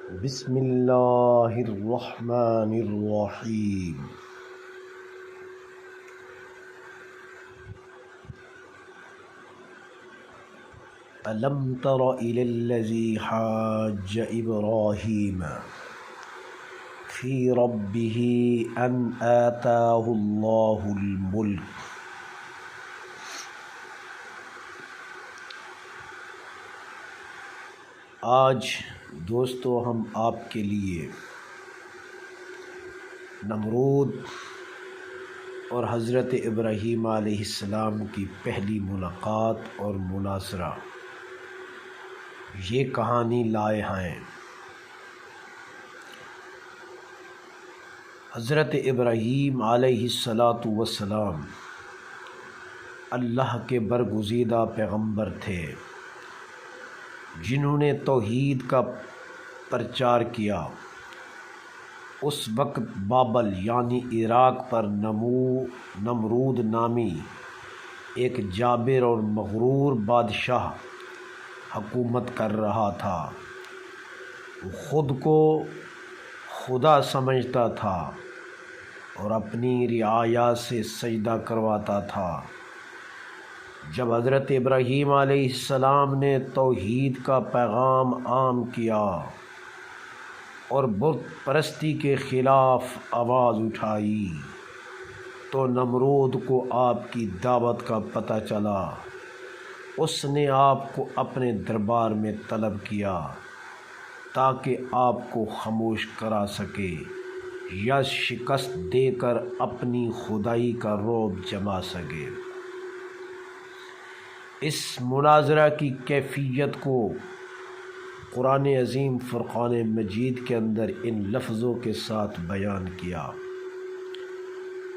بسم اللہ الرحمن الرحیم۔ الم تر الی الذی حاج ابراہیم فی ربہ ان آتاہ اللہ الملک۔ آج دوستو ہم آپ کے لیے نمرود اور حضرت ابراہیم علیہ السلام کی پہلی ملاقات اور مناظرہ یہ کہانی لائے ہیں۔ حضرت ابراہیم علیہ السلام اللہ کے برگزیدہ پیغمبر تھے جنہوں نے توحید کا پرچار کیا۔ اس وقت بابل یعنی عراق پر نمرود نامی ایک جابر اور مغرور بادشاہ حکومت کر رہا تھا۔ وہ خود کو خدا سمجھتا تھا اور اپنی رعایا سے سجدہ کرواتا تھا۔ جب حضرت ابراہیم علیہ السلام نے توحید کا پیغام عام کیا اور بت پرستی کے خلاف آواز اٹھائی تو نمرود کو آپ کی دعوت کا پتہ چلا۔ اس نے آپ کو اپنے دربار میں طلب کیا تاکہ آپ کو خاموش کرا سکے یا شکست دے کر اپنی خدائی کا رعب جما سکے۔ اس مناظرہ کی کیفیت کو قرآن عظیم فرقان مجید کے اندر ان لفظوں کے ساتھ بیان کیا۔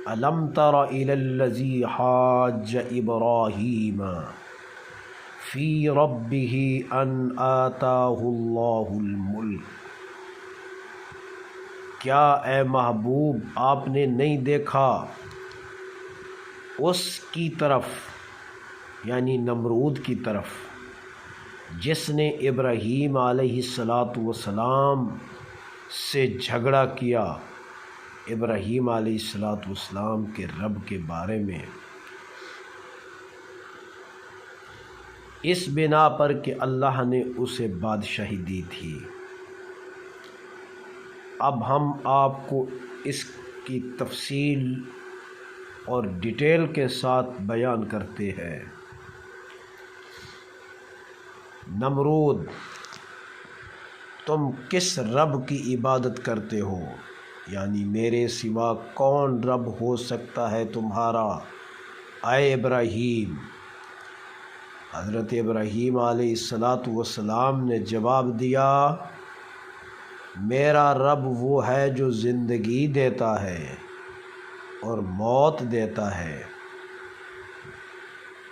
الم تر الی الذی حاج ابراہیم فی ربہ ان آتاہ اللہ الملک۔ کیا اے محبوب آپ نے نہیں دیکھا اس کی طرف یعنی نمرود کی طرف جس نے ابراہیم علیہ السلام سے جھگڑا کیا، ابراہیم علیہ السلام کے رب کے بارے میں، اس بنا پر کہ اللہ نے اسے بادشاہی دی تھی۔ اب ہم آپ کو اس کی تفصیل اور ڈیٹیل کے ساتھ بیان کرتے ہیں۔ نمرود، تم کس رب کی عبادت کرتے ہو؟ یعنی میرے سوا کون رب ہو سکتا ہے تمہارا اے ابراہیم؟ حضرت ابراہیم علیہ السلام نے جواب دیا، میرا رب وہ ہے جو زندگی دیتا ہے اور موت دیتا ہے۔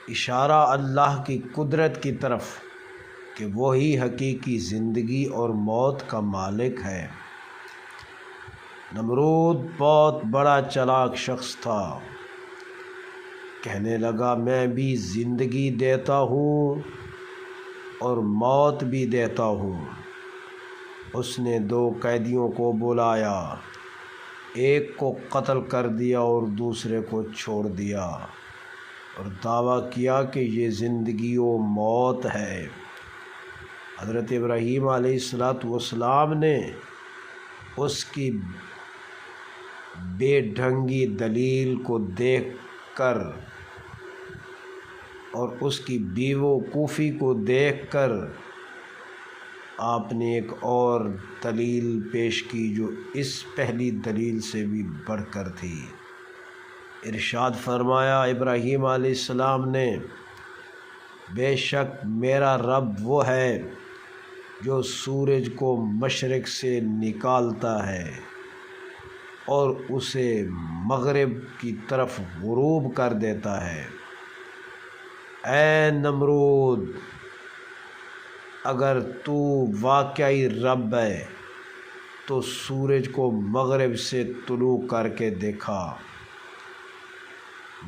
اشارہ اللہ کی قدرت کی طرف کہ وہی حقیقی زندگی اور موت کا مالک ہے۔ نمرود بہت بڑا چالاک شخص تھا۔ کہنے لگا، میں بھی زندگی دیتا ہوں اور موت بھی دیتا ہوں۔ اس نے 2 قیدیوں کو بلایا، ایک کو قتل کر دیا اور دوسرے کو چھوڑ دیا اور دعویٰ کیا کہ یہ زندگی و موت ہے۔ حضرت ابراہیم علیہ السلام نے اس کی بے ڈھنگی دلیل کو دیکھ کر اور اس کی بیوقوفی کو دیکھ کر آپ نے ایک اور دلیل پیش کی جو اس پہلی دلیل سے بھی بڑھ کر تھی۔ ارشاد فرمایا ابراہیم علیہ السلام نے، بے شک میرا رب وہ ہے جو سورج کو مشرق سے نکالتا ہے اور اسے مغرب کی طرف غروب کر دیتا ہے۔ اے نمرود، اگر تو واقعی رب ہے تو سورج کو مغرب سے طلوع کر کے دیکھا۔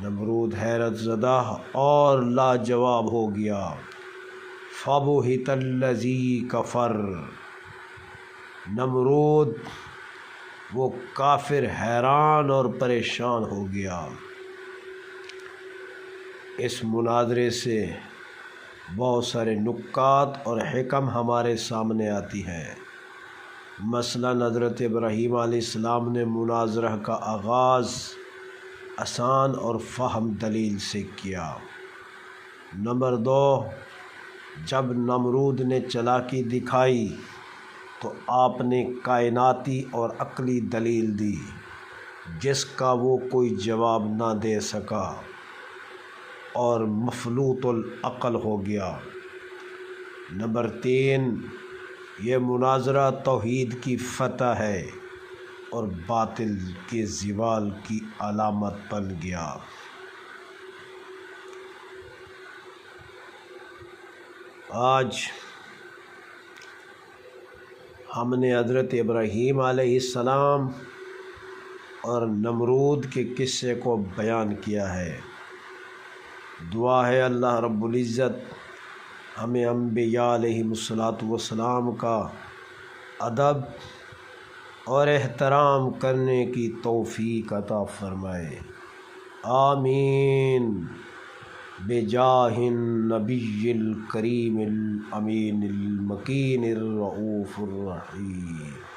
نمرود حیرت زدہ اور لاجواب ہو گیا۔ فَبُہِتَ الَّذِی کَفَرَ، نمرود وہ کافر حیران اور پریشان ہو گیا۔ اس مناظرے سے بہت سارے نکات اور حکم ہمارے سامنے آتی ہیں۔ مثلاً حضرت ابراہیم علیہ السلام نے مناظرہ کا آغاز آسان اور فہم دلیل سے کیا۔ نمبر 2، جب نمرود نے چالاکی دکھائی تو آپ نے کائناتی اور عقلی دلیل دی جس کا وہ کوئی جواب نہ دے سکا اور مفلوط العقل ہو گیا۔ نمبر 3، یہ مناظرہ توحید کی فتح ہے اور باطل کے زوال کی علامت بن گیا۔ آج ہم نے حضرت ابراہیم علیہ السلام اور نمرود کے قصے کو بیان کیا ہے۔ دعا ہے اللہ رب العزت ہمیں انبیاء علیہم السلام کا ادب اور احترام کرنے کی توفیق عطا فرمائے، آمین، بجاہ النبی الکریم الامین المکین الرؤوف الرحیم۔